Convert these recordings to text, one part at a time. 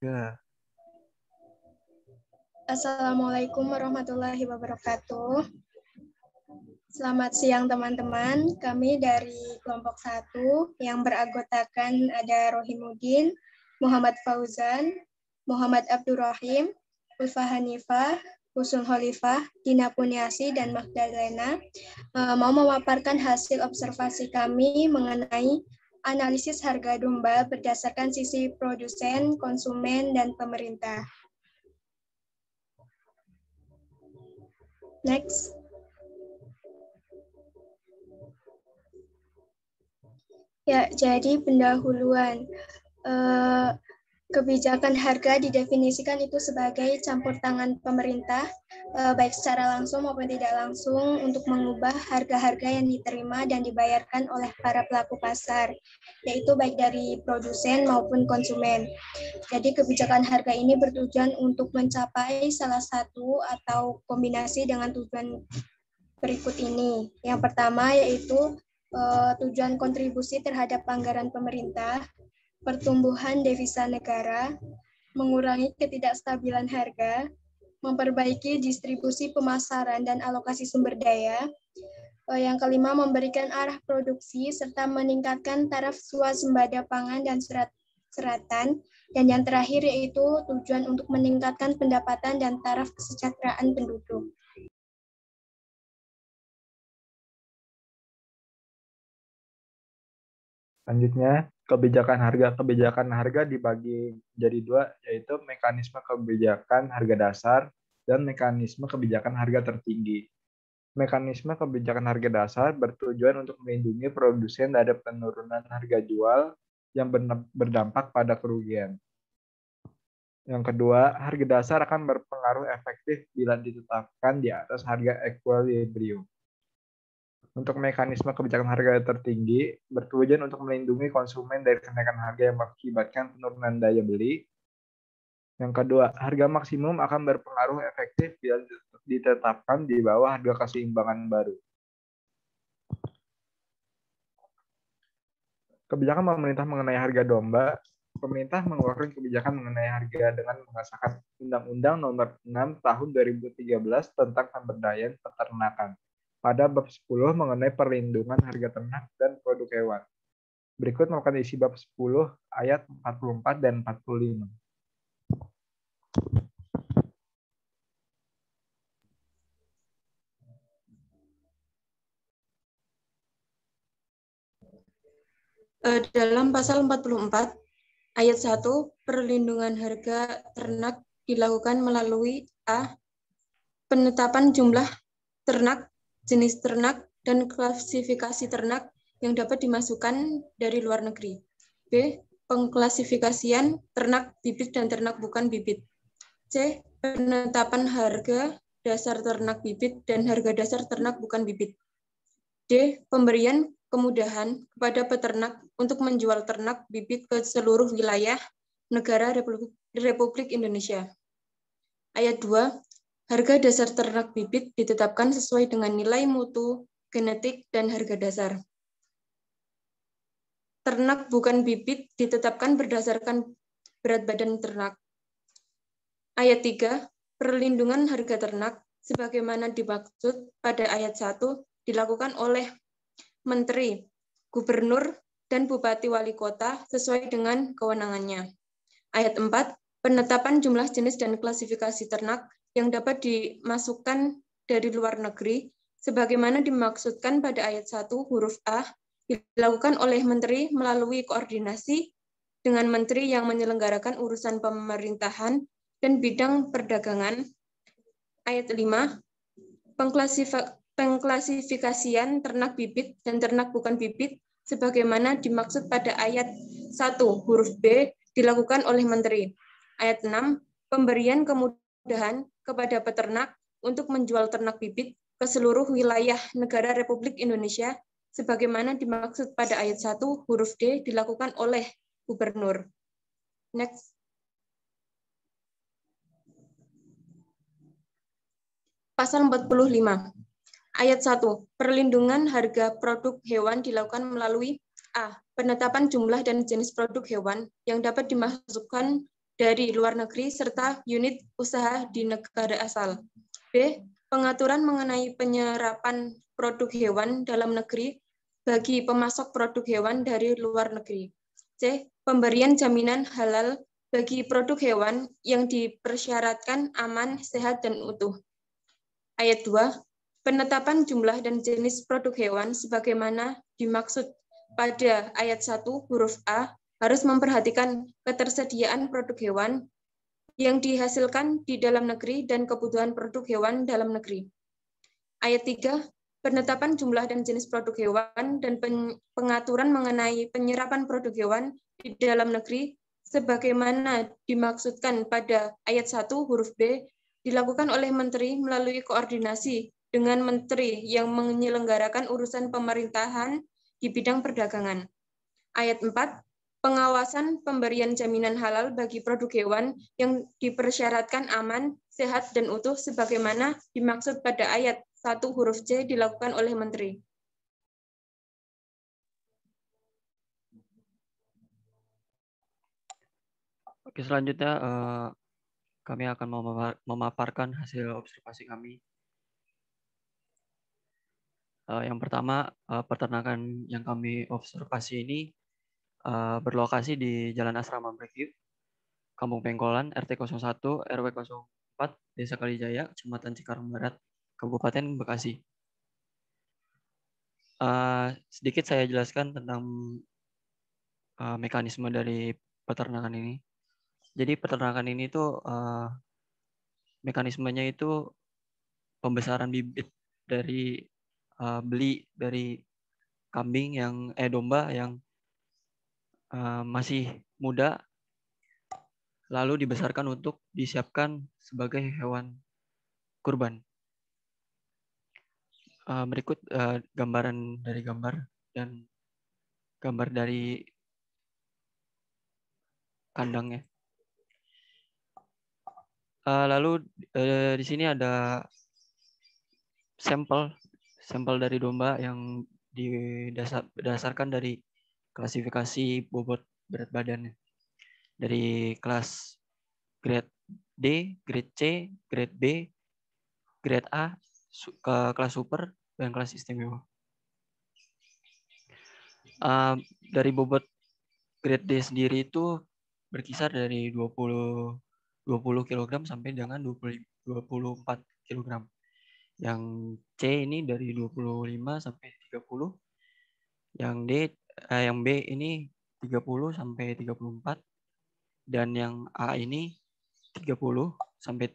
Ya. Assalamualaikum warahmatullahi wabarakatuh. Selamat siang teman-teman. Kami dari kelompok 1 yang beranggotakan ada Rohimuddin, Muhammad Fauzan, Muhammad Abdurrahim, Ulfa Hanifah, Usul Khalifah, Dina Puniasi, dan Magdalena mau memaparkan hasil observasi kami mengenai analisis harga domba berdasarkan sisi produsen, konsumen, dan pemerintah. Next. Ya, jadi pendahuluan. Kebijakan harga didefinisikan itu sebagai campur tangan pemerintah, baik secara langsung maupun tidak langsung, untuk mengubah harga-harga yang diterima dan dibayarkan oleh para pelaku pasar, yaitu baik dari produsen maupun konsumen. Jadi kebijakan harga ini bertujuan untuk mencapai salah satu atau kombinasi dengan tujuan berikut ini. Yang pertama yaitu tujuan kontribusi terhadap anggaran pemerintah, pertumbuhan devisa negara, mengurangi ketidakstabilan harga, memperbaiki distribusi pemasaran dan alokasi sumber daya. Yang kelima, memberikan arah produksi serta meningkatkan taraf swasembada pangan dan seratan. Dan yang terakhir yaitu tujuan untuk meningkatkan pendapatan dan taraf kesejahteraan penduduk. Selanjutnya, kebijakan harga dibagi jadi dua, yaitu mekanisme kebijakan harga dasar dan mekanisme kebijakan harga tertinggi. Mekanisme kebijakan harga dasar bertujuan untuk melindungi produsen dari penurunan harga jual yang berdampak pada kerugian. Yang kedua, harga dasar akan berpengaruh efektif bila ditetapkan di atas harga equilibrium. Untuk mekanisme kebijakan harga tertinggi, bertujuan untuk melindungi konsumen dari kenaikan harga yang mengakibatkan penurunan daya beli. Yang kedua, harga maksimum akan berpengaruh efektif bila ditetapkan di bawah harga keseimbangan baru. Kebijakan pemerintah mengenai harga domba. Pemerintah mengeluarkan kebijakan mengenai harga dengan mengesahkan Undang-Undang Nomor 6 Tahun 2013 tentang pemberdayaan peternakan pada bab 10 mengenai perlindungan harga ternak dan produk hewan. Berikut merupakan isi bab 10 ayat 44 dan 45. Dalam pasal 44 ayat 1, perlindungan harga ternak dilakukan melalui A. Penetapan jumlah ternak, jenis ternak, dan klasifikasi ternak yang dapat dimasukkan dari luar negeri. B. Pengklasifikasian ternak bibit dan ternak bukan bibit. C. Penetapan harga dasar ternak bibit dan harga dasar ternak bukan bibit. D. Pemberian kemudahan kepada peternak untuk menjual ternak bibit ke seluruh wilayah negara Republik Indonesia. Ayat 2. Harga dasar ternak bibit ditetapkan sesuai dengan nilai mutu, genetik, dan harga dasar. Ternak bukan bibit ditetapkan berdasarkan berat badan ternak. Ayat 3. Perlindungan harga ternak sebagaimana dimaksud pada ayat 1 dilakukan oleh Menteri, Gubernur, dan Bupati Wali Kota sesuai dengan kewenangannya. Ayat 4. Penetapan jumlah jenis dan klasifikasi ternak yang dapat dimasukkan dari luar negeri, sebagaimana dimaksudkan pada ayat 1 huruf A, dilakukan oleh Menteri melalui koordinasi dengan Menteri yang menyelenggarakan urusan pemerintahan dan bidang perdagangan. Ayat 5. Pengklasifikasian ternak bibit dan ternak bukan bibit, sebagaimana dimaksud pada ayat 1 huruf B, dilakukan oleh Menteri. Ayat 6. Pemberian kemudahan kepada peternak untuk menjual ternak bibit ke seluruh wilayah negara Republik Indonesia, sebagaimana dimaksud pada ayat 1 huruf D, dilakukan oleh Gubernur. Next. Pasal 45. Ayat 1. Perlindungan harga produk hewan dilakukan melalui A. Penetapan jumlah dan jenis produk hewan yang dapat dimasukkan dari luar negeri serta unit usaha di negara asal. B. Pengaturan mengenai penyerapan produk hewan dalam negeri bagi pemasok produk hewan dari luar negeri. C. Pemberian jaminan halal bagi produk hewan yang dipersyaratkan aman, sehat, dan utuh. Ayat 2. Penetapan jumlah dan jenis produk hewan sebagaimana dimaksud pada ayat 1 huruf A harus memperhatikan ketersediaan produk hewan yang dihasilkan di dalam negeri dan kebutuhan produk hewan dalam negeri. Ayat 3. Penetapan jumlah dan jenis produk hewan dan pengaturan mengenai penyerapan produk hewan di dalam negeri sebagaimana dimaksudkan pada ayat 1 huruf B dilakukan oleh Menteri melalui koordinasi dengan Menteri yang menyelenggarakan urusan pemerintahan di bidang perdagangan. Ayat 4. Pengawasan pemberian jaminan halal bagi produk hewan yang dipersyaratkan aman, sehat, dan utuh sebagaimana dimaksud pada ayat 1 huruf C dilakukan oleh Menteri. Oke, selanjutnya kami akan memaparkan hasil observasi kami. Yang pertama, peternakan yang kami observasi ini berlokasi di Jalan Asrama Breakview, Kampung Pengkolan, RT 01, RW 04, Desa Kalijaya, Kecamatan Cikarang Barat, Kabupaten Bekasi. Sedikit saya jelaskan tentang mekanisme dari peternakan ini. Jadi peternakan ini tuh mekanismenya itu pembesaran bibit dari beli dari kambing yang domba yang masih muda, lalu dibesarkan untuk disiapkan sebagai hewan kurban. Berikut gambaran dari gambar dan gambar dari kandangnya. Lalu di sini ada sampel dari domba yang didasarkan dari klasifikasi bobot berat badannya. Dari kelas grade D, grade C, grade B, grade A, ke kelas super, dan kelas istimewa. Dari bobot grade D sendiri itu berkisar dari 20 kg sampai dengan 24 kg. Yang C ini dari 25 sampai 30. Yang B ini 30 sampai 34. Dan yang A ini 30 sampai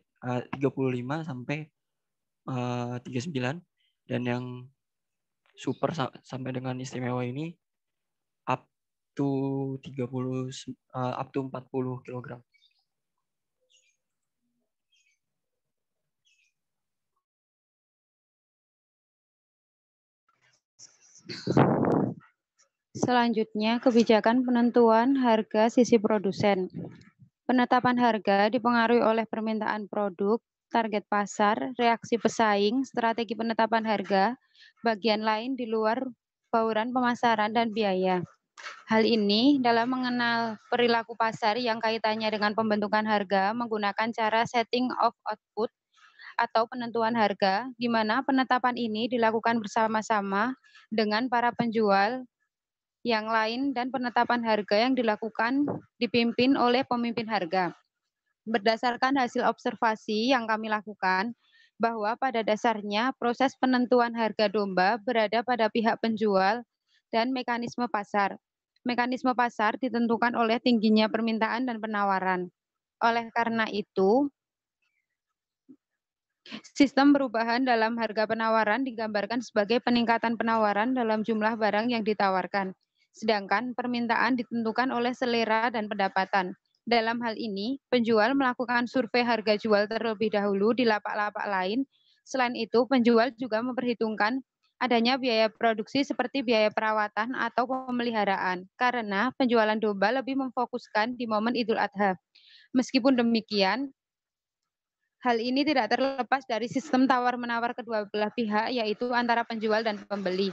35 sampai 39. Dan yang super sampai dengan istimewa ini up to 40 kg. Selanjutnya, kebijakan penentuan harga sisi produsen. Penetapan harga dipengaruhi oleh permintaan produk, target pasar, reaksi pesaing, strategi penetapan harga, bagian lain di luar bauran pemasaran dan biaya. Hal ini dalam mengenal perilaku pasar yang kaitannya dengan pembentukan harga menggunakan cara setting of output atau penentuan harga, di mana penetapan ini dilakukan bersama-sama dengan para penjual yang lain dan penetapan harga yang dilakukan dipimpin oleh pemimpin harga. Berdasarkan hasil observasi yang kami lakukan, bahwa pada dasarnya proses penentuan harga domba berada pada pihak penjual dan mekanisme pasar. Mekanisme pasar ditentukan oleh tingginya permintaan dan penawaran. Oleh karena itu, sistem perubahan dalam harga penawaran digambarkan sebagai peningkatan penawaran dalam jumlah barang yang ditawarkan. Sedangkan permintaan ditentukan oleh selera dan pendapatan. Dalam hal ini, penjual melakukan survei harga jual terlebih dahulu di lapak-lapak lain. Selain itu, penjual juga memperhitungkan adanya biaya produksi seperti biaya perawatan atau pemeliharaan, karena penjualan domba lebih memfokuskan di momen Idul Adha. Meskipun demikian, hal ini tidak terlepas dari sistem tawar-menawar kedua belah pihak, yaitu antara penjual dan pembeli.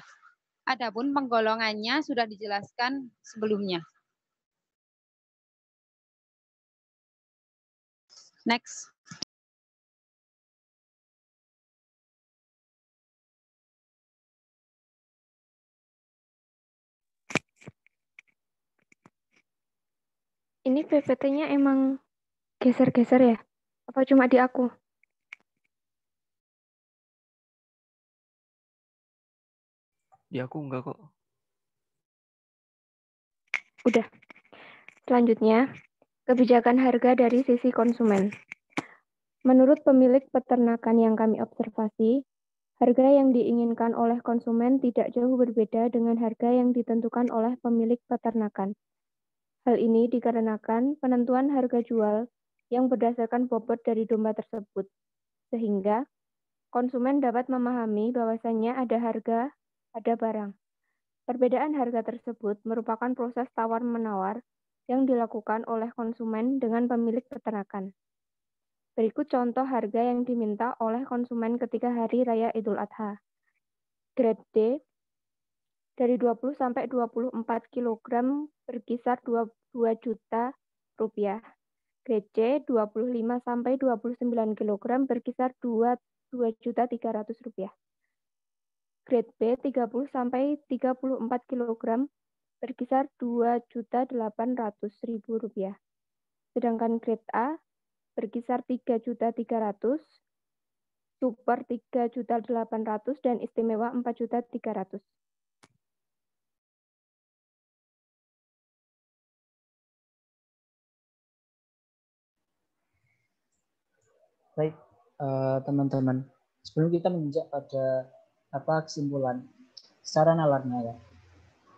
Adapun penggolongannya sudah dijelaskan sebelumnya. Next. Ini PPT-nya emang geser-geser ya? Apa cuma di aku? Di aku enggak kok. Udah. Selanjutnya, kebijakan harga dari sisi konsumen. Menurut pemilik peternakan yang kami observasi, harga yang diinginkan oleh konsumen tidak jauh berbeda dengan harga yang ditentukan oleh pemilik peternakan. Hal ini dikarenakan penentuan harga jual yang berdasarkan bobot dari domba tersebut, sehingga konsumen dapat memahami bahwasannya ada harga, ada barang. Perbedaan harga tersebut merupakan proses tawar-menawar yang dilakukan oleh konsumen dengan pemilik peternakan. Berikut contoh harga yang diminta oleh konsumen ketika Hari Raya Idul Adha. Grade D dari 20 sampai 24 kg berkisar 2 juta rupiah. Grade C 25 sampai 29 kg berkisar 2.300.000 rupiah. Grade B 30 sampai 34 kg berkisar 2.800.000 rupiah. Sedangkan grade A berkisar 3.300.000, super 3.800.000 dan istimewa 4.300.000. Baik, teman-teman. Sebelum kita menginjak pada kesimpulan secara nalarnya ya.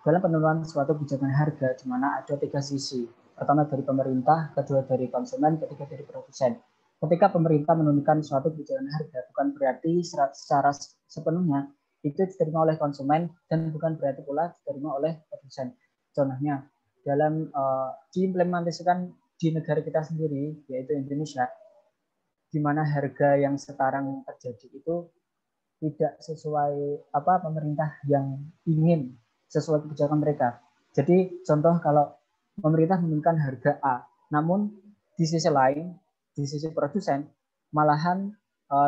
Dalam penentuan suatu kebijakan harga di mana ada 3 sisi. Pertama dari pemerintah, kedua dari konsumen, ketiga dari produsen. Ketika pemerintah menentukan suatu kebijakan harga bukan berarti secara sepenuhnya itu diterima oleh konsumen dan bukan berarti pula diterima oleh produsen. Contohnya dalam diimplementasikan di negara kita sendiri yaitu Indonesia, di mana harga yang sekarang terjadi itu tidak sesuai pemerintah yang ingin sesuai kebijakan mereka. Jadi contoh kalau pemerintah menentukan harga A, namun di sisi lain, di sisi produsen, malahan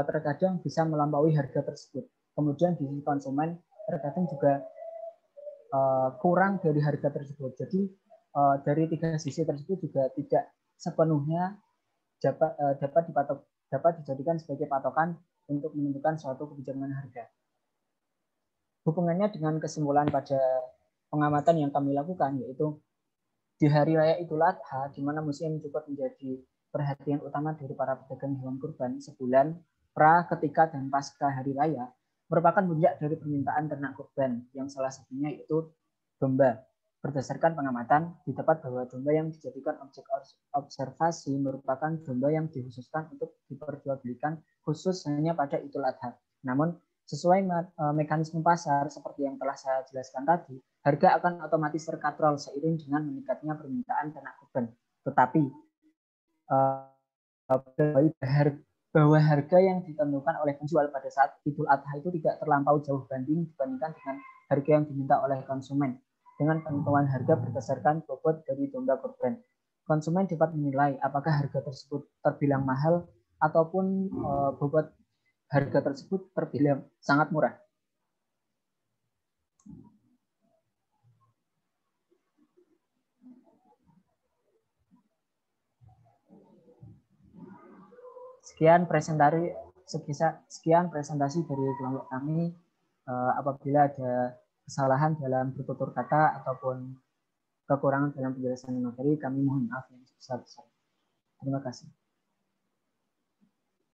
terkadang bisa melampaui harga tersebut. Kemudian di sisi konsumen terkadang juga kurang dari harga tersebut. Jadi dari 3 sisi tersebut juga tidak sepenuhnya dapat dijadikan sebagai patokan untuk menentukan suatu kebijakan harga. Hubungannya dengan kesimpulan pada pengamatan yang kami lakukan, yaitu di Hari Raya Idul Adha, di mana musim cukup menjadi perhatian utama dari para pedagang hewan kurban sebulan pra, ketika, dan pasca Hari Raya, merupakan puncak dari permintaan ternak kurban, yang salah satunya yaitu domba. Berdasarkan pengamatan, didapat bahwa domba yang dijadikan objek observasi merupakan domba yang dikhususkan untuk diperjualbelikan khusus hanya pada Idul Adha. Namun, sesuai mekanisme pasar seperti yang telah saya jelaskan tadi, harga akan otomatis terkatrol seiring dengan meningkatnya permintaan ternak kurban. Tetapi, bahwa harga yang ditentukan oleh penjual pada saat Idul Adha itu tidak terlampau jauh dibandingkan dengan harga yang diminta oleh konsumen. Dengan penentuan harga berdasarkan bobot dari domba kurban, konsumen dapat menilai apakah harga tersebut terbilang mahal ataupun bobot harga tersebut terbilang sangat murah. Sekian presentasi dari kelompok kami. Apabila ada kesalahan dalam bertutur kata ataupun kekurangan dalam penjelasan materi, kami mohon maaf yang sebesar-besarnya. Terima kasih.